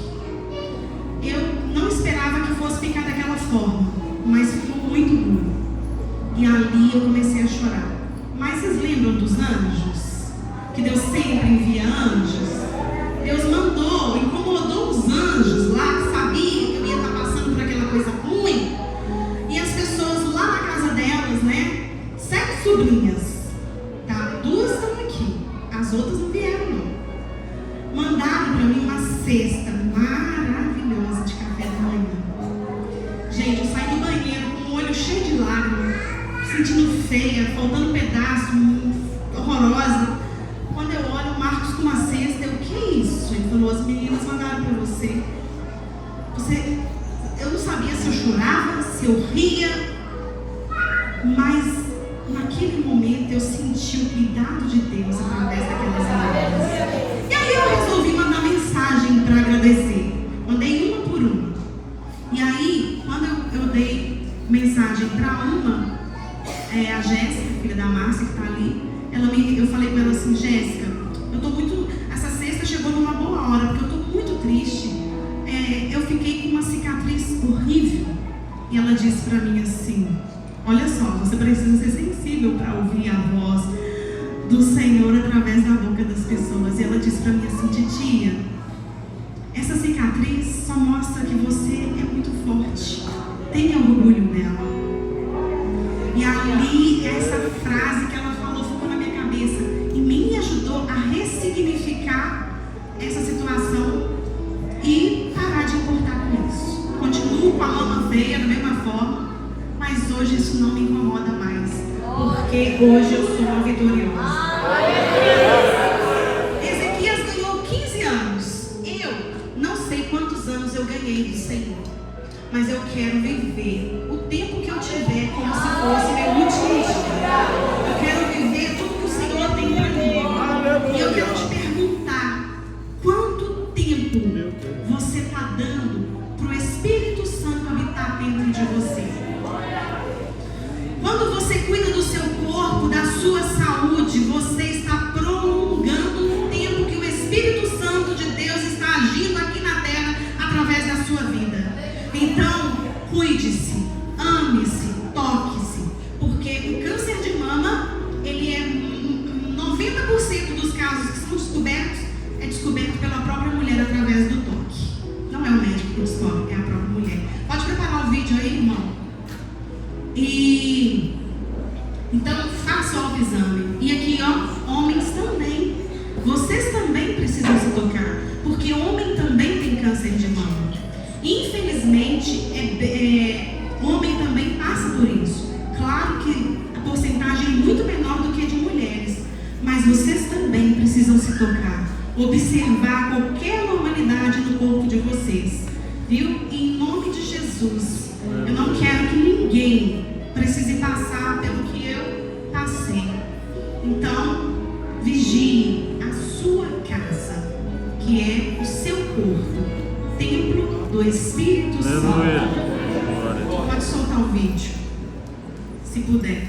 Eu não esperava que fosse ficar daquela forma, mas ficou muito duro. E ali eu comecei a chorar. Mas vocês lembram dos anjos? Que Deus sempre envia anjos? Deus mandou, incomodou os anjos lá, que sabia que eu ia estar passando por aquela coisa ruim. E as pessoas lá na casa delas, né? 7 sobrinhas, tá? 2 estão aqui, as outras não vieram não. Mandaram para mim uma cesta maravilhosa de café da manhã. Gente, eu saí do banheiro com o olho cheio de lágrimas, sentindo feia, faltando um pedaço, horrorosa. Quando eu olho o Marcos com uma cesta, eu: que é isso? Ele falou: as meninas mandaram para você. Eu não sabia se eu chorava, se eu ria, mas naquele momento eu senti o cuidado de Deus através daquelas lágrimas. E aí eu resolvi mandar mensagem para agradecer. Mandei uma por uma. E aí, quando eu dei mensagem para uma, a Jéssica, filha da Márcia, que está ali, eu falei com ela assim: Jéssica, essa sexta chegou numa boa hora, porque eu estou muito triste. Eu fiquei com uma cicatriz horrível. E ela disse para mim assim: olha só, você precisa ser sensível para ouvir a voz do Senhor através da boca das pessoas. E ela disse para mim assim: titia, essa cicatriz só mostra que você é muito forte. Tenha orgulho dela. E ali, essa frase que ela falou ficou na minha cabeça e me ajudou a ressignificar essa situação e parar de importar com isso. Continuo com a mama feia da mesma forma, mas hoje isso não me incomoda mais, porque hoje eu sou uma vitoriosa. Ezequias ganhou 15 anos. Eu não sei quantos anos eu ganhei do Senhor, mas eu quero viver o tempo que eu tiver como se fosse meu último dia. Eu quero viver tudo que o Senhor tem para mim. E eu quero te perguntar: quanto tempo você está dando para o Espírito Santo habitar dentro de você? Quando você cuida do seu corpo, da sua saúde, você está prolongando o tempo que o Espírito Santo de Deus está agindo aqui na terra através da sua vida. Então, cuide-se, ame-se, toque-se, porque o câncer de mama, ele é 90% dos casos que são descobertos, é descoberto pela própria mulher através do toque. Não é o médico que descobre, é a própria mulher. Pode preparar o vídeo aí, irmão? Então, faça o autoexame. E aqui, ó, homens também. Vocês também precisam se tocar, porque homem também tem câncer de mama. Infelizmente, homem também passa por isso. Claro que a porcentagem é muito menor do que a de mulheres, mas vocês também precisam se tocar, observar qualquer anormalidade no corpo de vocês, viu? Em nome de Jesus, eu não quero que ninguém precise passar pelo que eu passei. Então, vigie a sua casa, que é o seu corpo, templo do Espírito Santo. Pode soltar o vídeo, se puder.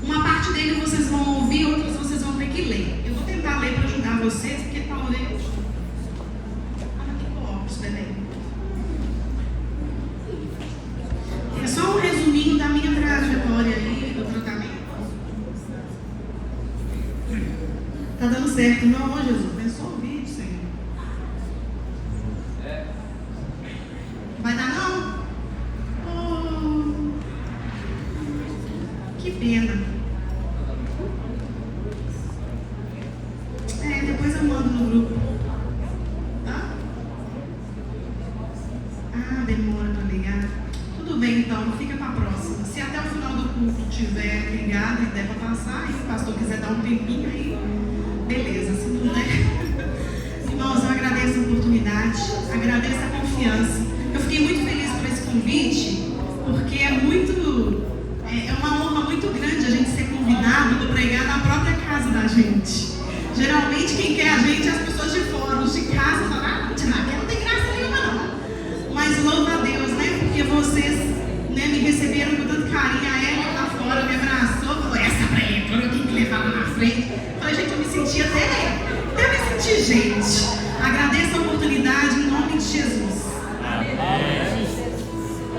Uma parte dele vocês vão ouvir, outras vocês vão ter que ler. Eu vou tentar ler para ajudar vocês, porque talvez... É só um resuminho da minha trajetória aí, do tratamento. Tá dando certo, não, ô Jesus? É só o vídeo, Senhor. Vai dar não? Oh, que pena. Depois eu mando no grupo. Tá? Demora pra ligar. Tudo bem, então, fica pra próxima. Se até o final do culto tiver ligado e der pra passar, e se o pastor quiser dar um tempinho aí, beleza. Se não der... Irmãos, eu agradeço a oportunidade, agradeço a confiança. Eu fiquei muito feliz por esse convite, porque é uma honra muito grande a gente ser convidado para pregar na própria casa da gente. Geralmente quem quer a gente é as pessoas de fora, os de casa falam: aqui não tem graça nenhuma não. Mas louva a Deus, né? Porque vocês, né, me receberam com tanto carinho. A Ellen lá fora me abraçou, falou: essa pregadora eu tenho que levar lá na frente. Eu falei: gente, eu me senti até me senti gente. Agradeço a oportunidade em nome de Jesus.